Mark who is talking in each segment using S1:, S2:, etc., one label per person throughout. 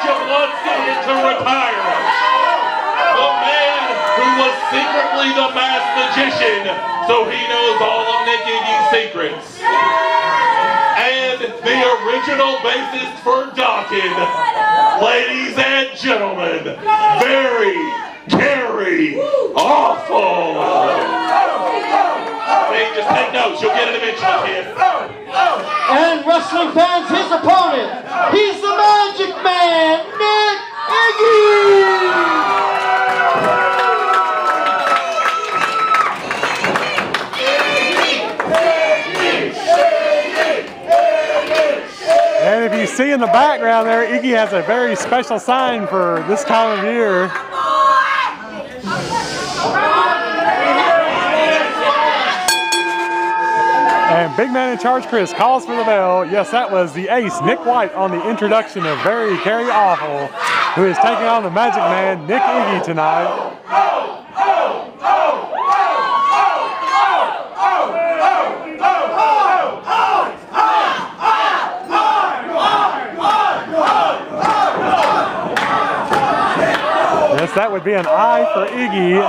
S1: Championship wants to retire. The man who was secretly the masked magician, so he knows all of Nick Iggy's secrets. And the original bassist for Dawkins, ladies and gentlemen, Kerry Awful. Hey, just take notes, you'll get it eventually, kid.
S2: And wrestling fans, his opponent, he's the Magic Man, Nick Iggy!
S3: And if you see in the background there, Iggy has a very special sign for this time of year. And Big Man in Charge Chris calls for the bell. Yes, that was the ace, Nick White, on the introduction of Kerry Awful, who is taking on the Magic Man, Nick Iggy, tonight. Yes, that would be an eye for Iggy.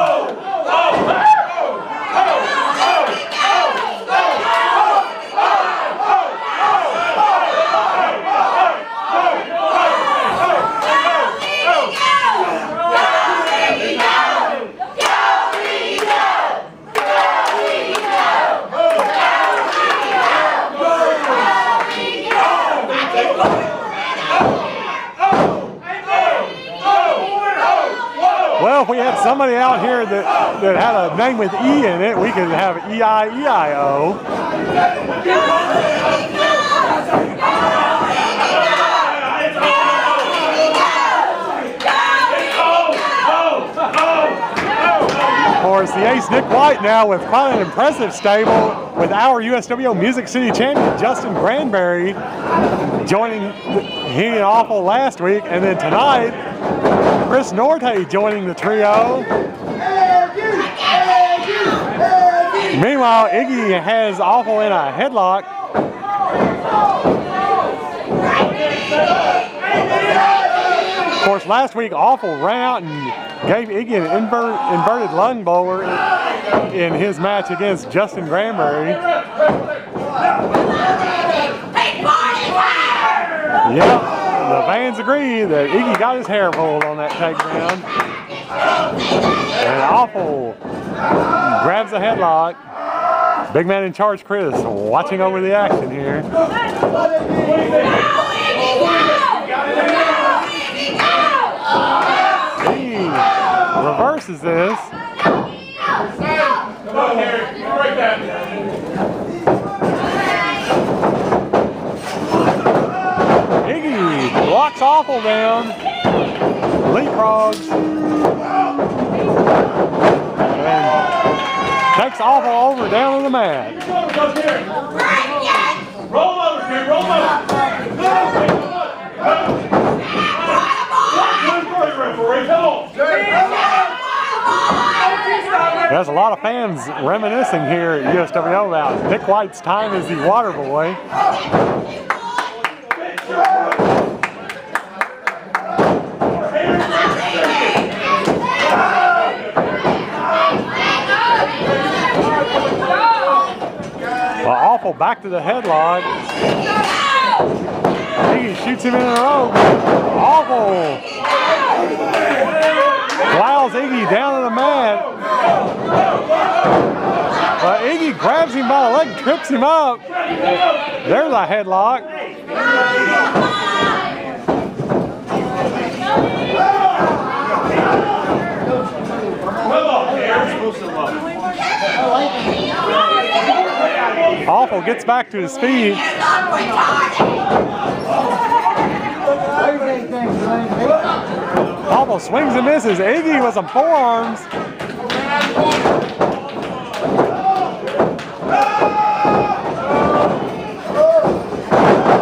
S3: Well, if we had somebody out here that had a name with E in it, we could have E-I-E-I-O. Of course, the ace Nick White now with quite an impressive stable with our USWO Music City champion Justin Granberry joining he and Awful last week, and then tonight Chris Norte joining the trio. Meanwhile, Iggy has Awful in a headlock. Of course, last week Awful ran out and gave Iggy an inverted lung blower in his match against Justin Granberry. Yep, the fans agree that Iggy got his hair pulled on that takedown. And Awful grabs the headlock. Big Man in Charge Chris watching over the action here. He reverses this.
S1: Come on, Kerry, you break that.
S3: Iggy locks Awful down, leapfrogs, and takes Awful over down to the mat.
S1: Roll over, Kerry, roll over.
S3: There's a lot of fans reminiscing here at USWO about Nick White's time as the water boy. Well, Awful back to the headlock. Iggy shoots him in the rope. Awful plows Iggy down to the mat. But Iggy grabs him by the leg, trips him up. There's a headlock. Awful gets back to his feet. Awful swings and misses. Iggy with some forearms.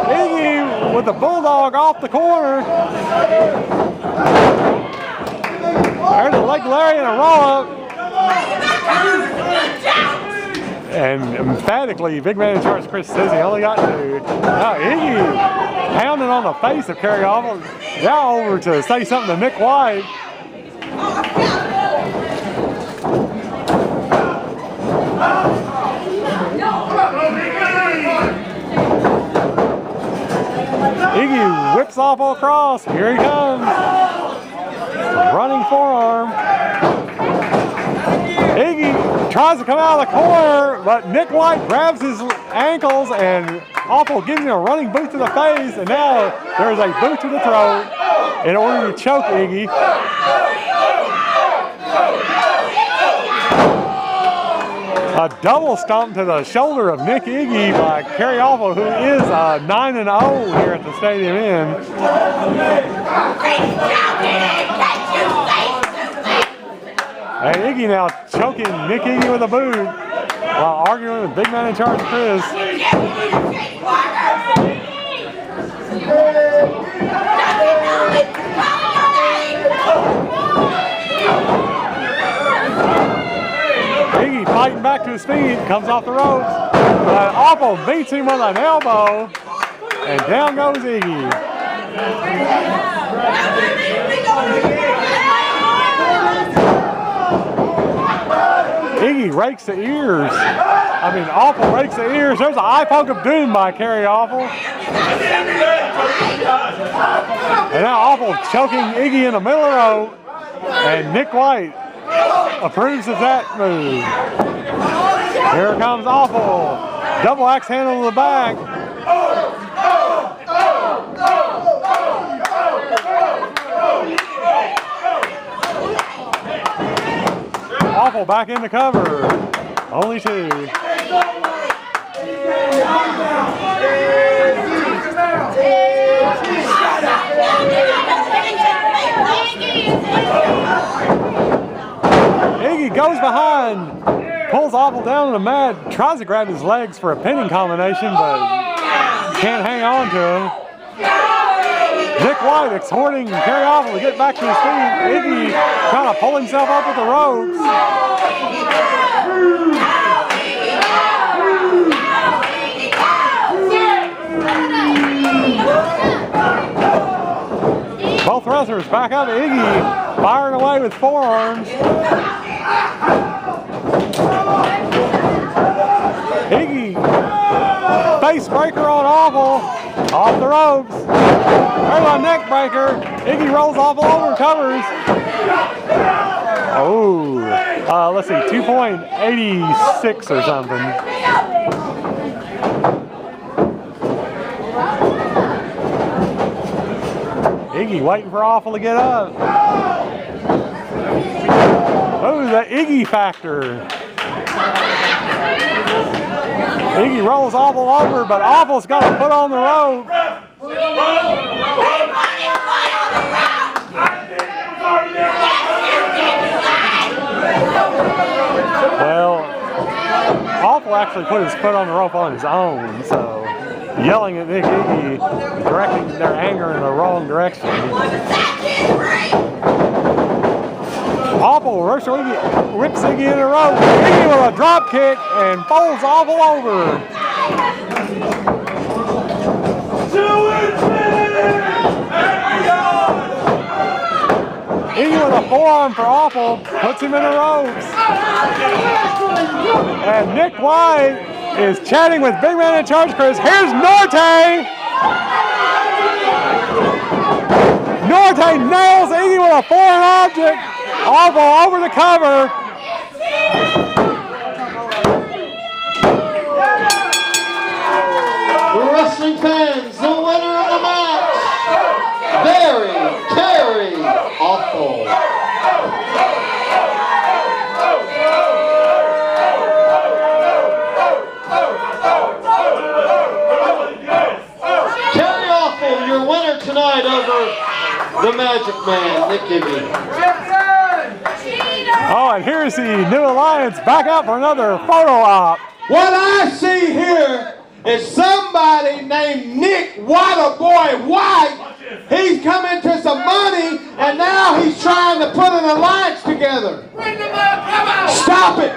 S3: Iggy with the bulldog off the corner. There's a leg lariat and a roll-up. And emphatically, Big Man in Charge Chris says he only got two. Now Iggy pounding on the face of Kerry Awful. Now over to say something to Nick White. Iggy whips Awful across. Here he comes. Running forearm. Iggy tries to come out of the corner, but Nick White grabs his ankles and Awful gives him a running boot to the face, and now there's a boot to the throat in order to choke Iggy. A double stomp to the shoulder of Nick Iggy by Kerry Awful, who is 9-0 here at the Stadium Inn. And Iggy now choking Nick Iggy with a boot while arguing with big man in charge, Chris. Iggy fighting back to his feet, comes off the ropes. Awful beats him with an elbow, and down goes Iggy. Iggy rakes the ears. Awful rakes the ears. There's an eye poke of doom by Kerry Awful. And now Awful choking Iggy in the middle of the rope. And Nick White approves of that move. Here comes Awful. Double axe handle to the back. Awful back in the cover. Only two. Iggy goes behind, pulls Awful down on the mat, tries to grab his legs for a pinning combination, but can't hang on to him. Nick White exhorting Kerry Awful to get back to his feet. Iggy trying to pull himself up with the ropes. Both wrestlers back up. Iggy firing away with forearms. Iggy face breaker on Awful. Off the ropes. There's a neck breaker. Iggy rolls Awful over, covers. Oh, let's see, 2.86 or something. Iggy waiting for Awful to get up. Oh, the Iggy factor. Iggy rolls Awful over, but Awful's got to put on the rope. Well, Awful actually put his foot on the rope on his own, so yelling at Nick Iggy, directing their anger in the wrong direction. Awful rips Iggy in the rope. Iggy with a drop kick and folds Awful over. Iggy with a forearm for Awful, puts him in the ropes. And Nick White is chatting with big man in charge, Chris. Here's Norte! Norte nails Iggy with a foreign object. Awful over the cover.
S2: Wrestling fans, the winner of the match, Kerry Awful. Kerry Awful, your winner tonight over the Magic Man, Nick Iggy.
S3: Oh, and here's the new alliance back out for another photo op.
S4: What I see here is somebody named Nick Waterboy White. He's come into some money, and now he's trying to put an alliance together. Stop it.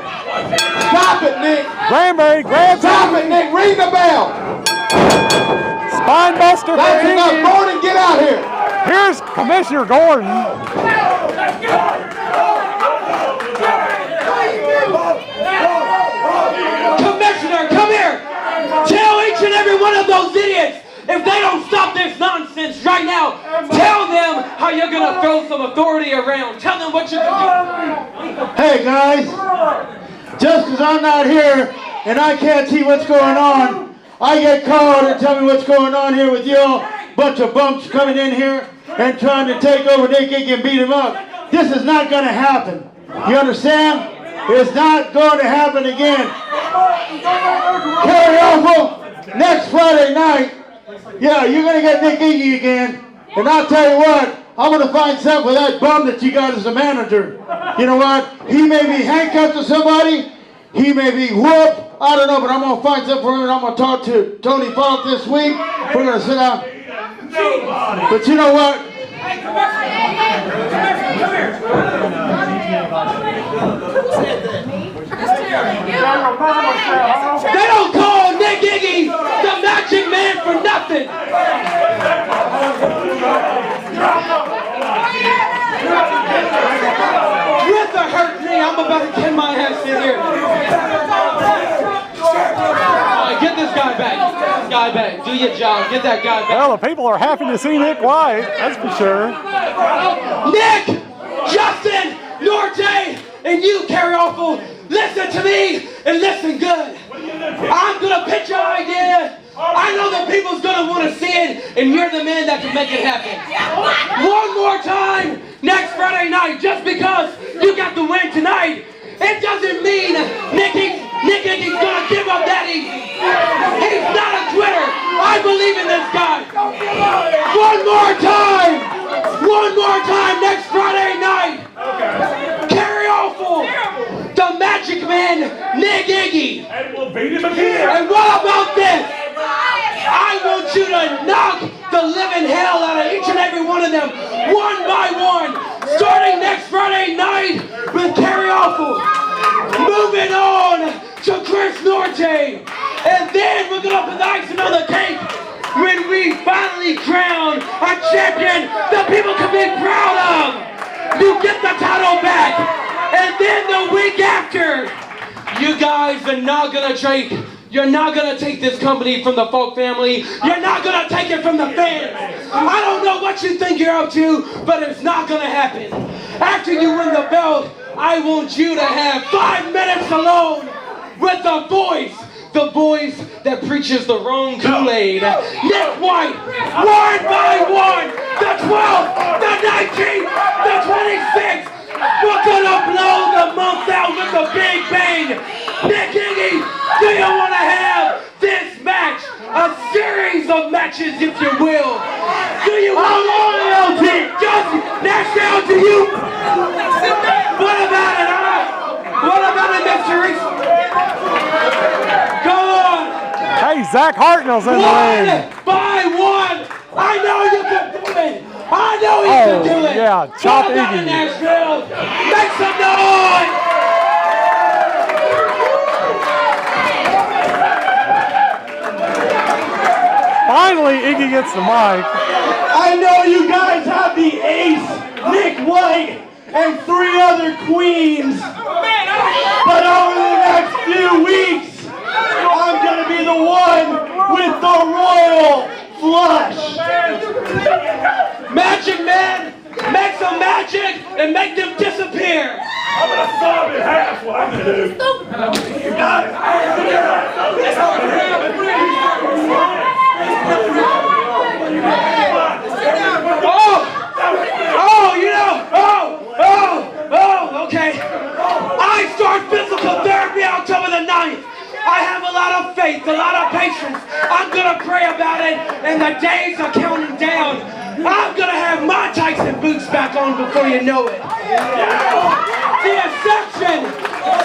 S4: Stop it, Nick.
S3: Granberry grabs
S4: Stop it, Nick. Ring the bell.
S3: Fine Buster.
S4: That's enough. Gordon, get out here.
S3: Here's Commissioner Gordon.
S5: Commissioner, come here. Tell each and every one of those idiots, if they don't stop this nonsense right now, tell them how you're going to throw some authority around. Tell them what you're going to do.
S6: Hey guys, just because I'm not here and I can't see what's going on, I get called and tell me what's going on here with you. Bunch of bumps coming in here and trying to take over Nick Iggy and beat him up. This is not going to happen. You understand? It's not going to happen again. Kerry Awful, next Friday night, yeah, you're going to get Nick Iggy again. And I'll tell you what, I'm going to find something with that bum that you got as a manager. You know what? He may be handcuffed to somebody. He may be whooped. I don't know, but I'm going to find something for him, and I'm going to talk to Tony Falk this week. We're going to sit down. But you know what?
S5: They don't call Nick Iggy the Magic Man for nothing. With the hurt knee, I'm about to get my ass in here. Get this guy back. Get this guy back. Do your job. Get that guy back.
S3: Well, the people are happy to see Nick White, that's for sure.
S5: Nick, Justin, Norte, and you, Kerry Awful, listen to me and listen good. I'm going to pitch your idea. I know the people's going to want to see it, and you're the man that can make it happen. One more time, next Friday night, just because you got the win tonight, it doesn't mean Nick Iggy's going to give up that easy. He's not a quitter. I believe in this guy. One more time next Friday night. Kerry Awful, the Magic Man, Nick Iggy.
S1: And we'll beat him again.
S5: And what about this? I want you to knock the living hell out of each and every one of them, one by one, starting next Friday night with Kerry Awful. Moving on to Chris Norte. And then we're going to put the icing on the cake when we finally crown a champion that people can be proud of. You get the title back. And then the week after, you guys are not going to take, you're not going to take this company from the Folk family. You're not going to take it from the fans. I don't know what you think you're up to, but it's not going to happen. After you win the belt, I want you to have 5 minutes alone with the voice that preaches the wrong Kool-Aid. Nick White, one by one, the 12th, the 19th, the 26th. We're gonna blow the month out with a big bang. Nick Iggy, do you want to have this match? A series of matches, if you will. Do you want LT? Just Nashville, do you? What about it, huh? What about it, Mr. Reese? Go on.
S3: Hey, Zach Hartnell's in the ring.
S5: One by one. I know you can do it. I know you can do it.
S3: Yeah, chop
S5: what about
S3: Iggy.
S5: it, Nashville? Make some noise.
S3: Finally, Iggy gets the mic.
S6: I know you guys have the ace, Nick White, and 3 other queens. But over the next few weeks, I'm going to be the one with the royal flush.
S5: Magic Man, make some magic and make them disappear.
S1: I'm going to saw him in half, what I'm going to do. You got it.
S5: Okay. I start physical therapy October the 9th. I have a lot of faith, a lot of patience. I'm going to pray about it, and the days are counting down. I'm going to have my Tyson boots back on before you know it. The exception,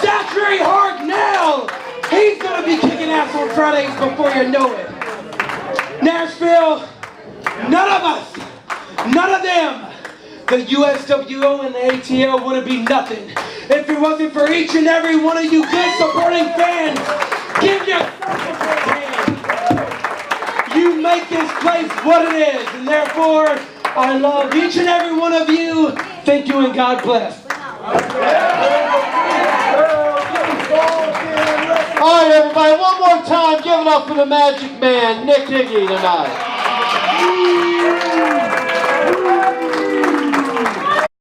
S5: Zachary Hartnell. He's going to be kicking ass on Fridays before you know it. Nashville, none of us, none of them, the USWO and the ATL wouldn't be nothing if it wasn't for each and every one of you good supporting fans. Give your hand. You make this what it is. And therefore, I love each and every one of you. Thank you and God bless.
S2: All right, everybody, one more time, give it up for the Magic Man, Nick Iggy, tonight.